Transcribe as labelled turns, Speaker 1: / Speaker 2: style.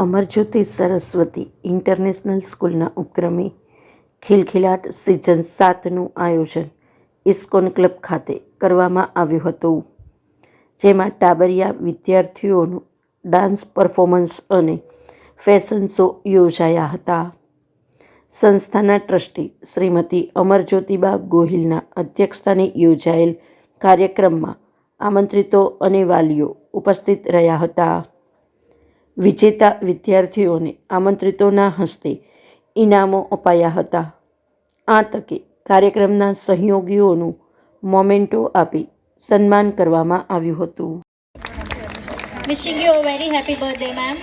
Speaker 1: અમરજ્યોતિ Saraswati international સ્કૂલના ઉપક્રમે Khilkhilat season 7નું આયોજન ઇસ્કોન ક્લબ ખાતે કરવામાં આવ્યું હતું, જેમાં ટાબરિયા વિદ્યાર્થીઓનું ડાન્સ પરફોર્મન્સ અને ફેશન શો યોજાયા હતા. સંસ્થાના ટ્રસ્ટી શ્રીમતી અમરજ્યોતિબા ગોહિલના અધ્યક્ષસ્થાને યોજાયેલ કાર્યક્રમમાં આમંત્રિતો અને વાલીઓ ઉપસ્થિત રહ્યા હતા. વિજેતા વિદ્યાર્થીઓને આમંત્રિતોના હસ્તે ઇનામો અપાયા હતા. આ તકે કાર્યક્રમના સહયોગીઓનું મોમેન્ટો આપી સન્માન કરવામાં આવ્યું હતું.
Speaker 2: Wishing you a very happy birthday, ma'am.